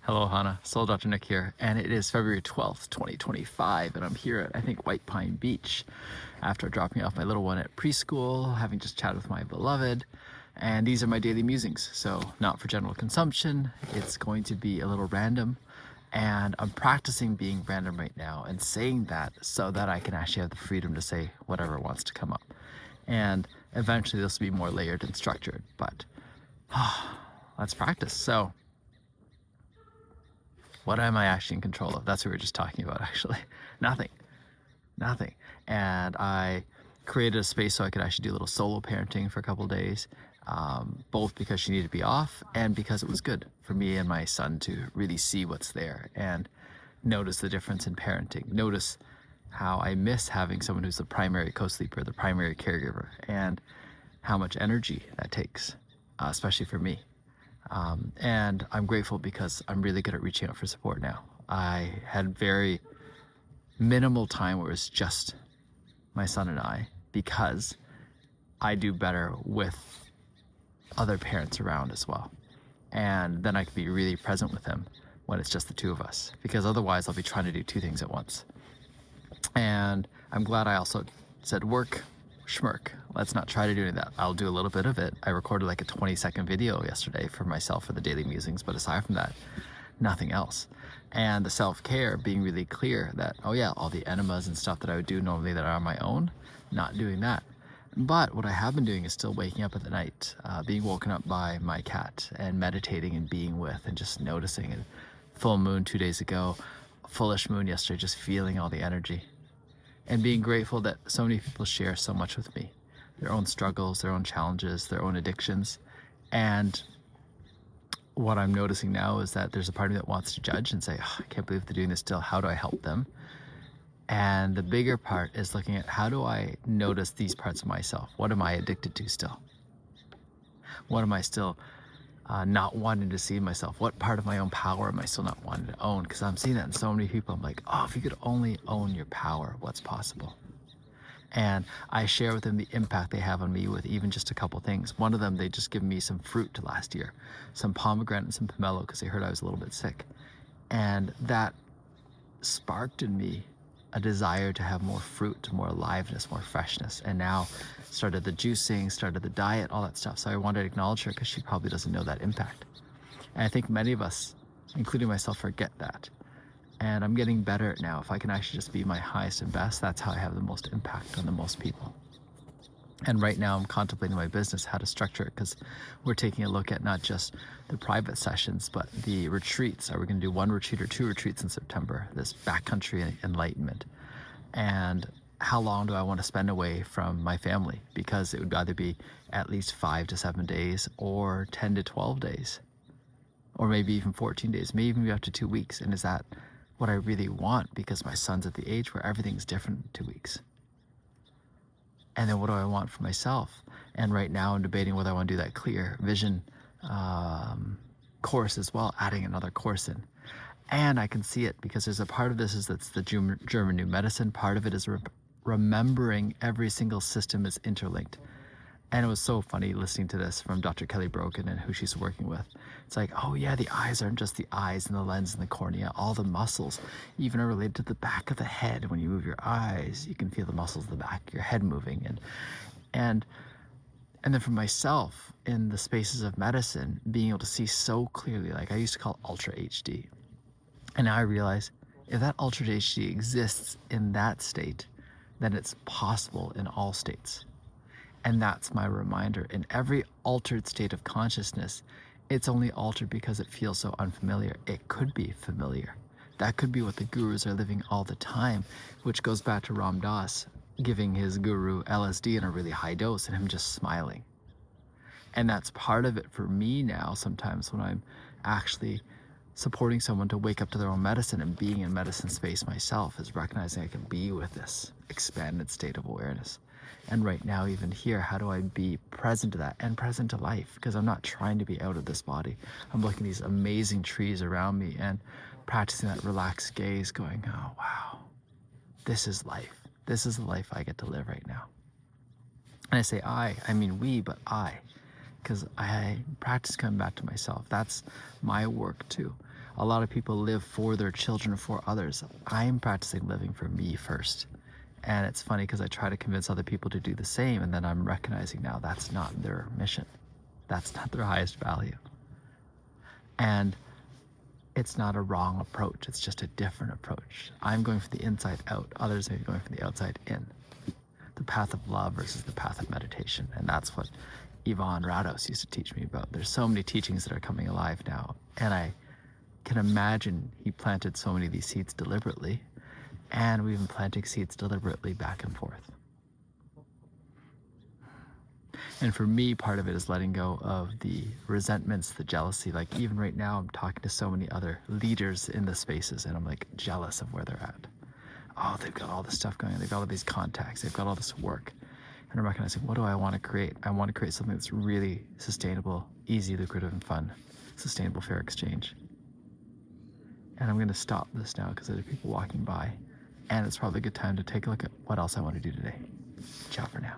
Hello, Hannah. Soul Dr. Nick here, and it is February 12th, 2025, and I'm here at, I think, White Pine Beach after dropping off my little one at preschool, having just chatted with my beloved, and these are my daily musings. So, not for general consumption, it's going to be a little random, and I'm practicing being random right now and saying that so that I can actually have the freedom to say whatever wants to come up. And eventually, this will be more layered and structured, but let's practice. So, what am I actually in control of? That's what we were just talking about, actually. Nothing. And I created a space so I could actually do a little solo parenting for a couple of days, both because she needed to be off and because it was good for me and my son to really see what's there and notice the difference in parenting. Notice how I miss having someone who's the primary co-sleeper, the primary caregiver, and how much energy that takes, especially for me. And I'm grateful because I'm really good at reaching out for support now. I had very minimal time where it was just my son and I, because I do better with other parents around as well. And then I can be really present with him when it's just the two of us, because otherwise I'll be trying to do two things at once. And I'm glad I also said work, schmirk. Let's not try to do any of that. I'll do a little bit of it. I recorded like a 20-second video yesterday for myself for the Daily Musings, but aside from that, nothing else. And the self-care, being really clear that, oh yeah, all the enemas and stuff that I would do normally that are on my own, not doing that. But what I have been doing is still waking up at the night, being woken up by my cat and meditating and being with and just noticing. And full moon 2 days ago, fullish moon yesterday, just feeling all the energy. And being grateful that so many people share so much with me, their own struggles, their own challenges, their own addictions. And what I'm noticing now is that there's a part of me that wants to judge and say, oh, I can't believe they're doing this still. How do I help them? And the bigger part is looking at, how do I notice these parts of myself? What am I addicted to still? What am I still not wanting to see myself? What part of my own power am I still not wanting to own? Because I'm seeing that in so many people. I'm like, oh, if you could only own your power, what's possible? And I share with them the impact they have on me with even just a couple things. One of them, they just give me some fruit last year, some pomegranate and some pomelo, because they heard I was a little bit sick. And that sparked in me a desire to have more fruit, more aliveness, more freshness. And now started the juicing, started the diet, all that stuff. So I wanted to acknowledge her because she probably doesn't know that impact. And I think many of us, including myself, forget that. And I'm getting better at now. If I can actually just be my highest and best, that's how I have the most impact on the most people. And right now I'm contemplating my business, how to structure it, because we're taking a look at not just the private sessions, but the retreats. Are we going to do one retreat or two retreats in September, this backcountry enlightenment? And how long do I want to spend away from my family? Because it would either be at least 5 to 7 days or 10 to 12 days, or maybe even 14 days, maybe even up to 2 weeks. And is that what I really want? Because my son's at the age where everything's different in 2 weeks. And then what do I want for myself? And right now I'm debating whether I want to do that clear vision course as well, adding another course in. And I can see it because there's a part of this that's the German New Medicine. Part of it is remembering every single system is interlinked. And it was so funny listening to this from Dr. Kelly Brogan and who she's working with. It's like, oh yeah, the eyes aren't just the eyes and the lens and the cornea. All the muscles even are related to the back of the head. When you move your eyes, you can feel the muscles of the back of your head moving. And then for myself, in the spaces of medicine, being able to see so clearly, like I used to call Ultra HD. And now I realize if that Ultra HD exists in that state, then it's possible in all states. And that's my reminder. In every altered state of consciousness, it's only altered because it feels so unfamiliar. It could be familiar. That could be what the gurus are living all the time, which goes back to Ram Dass giving his guru LSD in a really high dose and him just smiling. And that's part of it for me now sometimes when I'm actually supporting someone to wake up to their own medicine and being in medicine space myself, is recognizing I can be with this expanded state of awareness. And right now, even here, how do I be present to that and present to life? Because I'm not trying to be out of this body. I'm looking at these amazing trees around me and practicing that relaxed gaze, going, oh, wow, this is life. This is the life I get to live right now. And I say I mean we, but I, because I practice coming back to myself. That's my work too. A lot of people live for their children, for others. I'm practicing living for me first. And it's funny because I try to convince other people to do the same, and then I'm recognizing now that's not their mission. That's not their highest value. And it's not a wrong approach, it's just a different approach. I'm going from the inside out, others may be going from the outside in. The path of love versus the path of meditation. And that's what Ivan Rados used to teach me about. There's so many teachings that are coming alive now. And I can imagine he planted so many of these seeds deliberately. And we've been planting seeds deliberately back and forth. And for me, part of it is letting go of the resentments, the jealousy. Like even right now, I'm talking to so many other leaders in the spaces, and I'm like jealous of where they're at. Oh, they've got all this stuff going on. They've got all these contacts. They've got all this work. And I'm recognizing, what do I want to create? I want to create something that's really sustainable, easy, lucrative, and fun. Sustainable, fair exchange. And I'm going to stop this now because there are people walking by. And it's probably a good time to take a look at what else I want to do today. Ciao for now.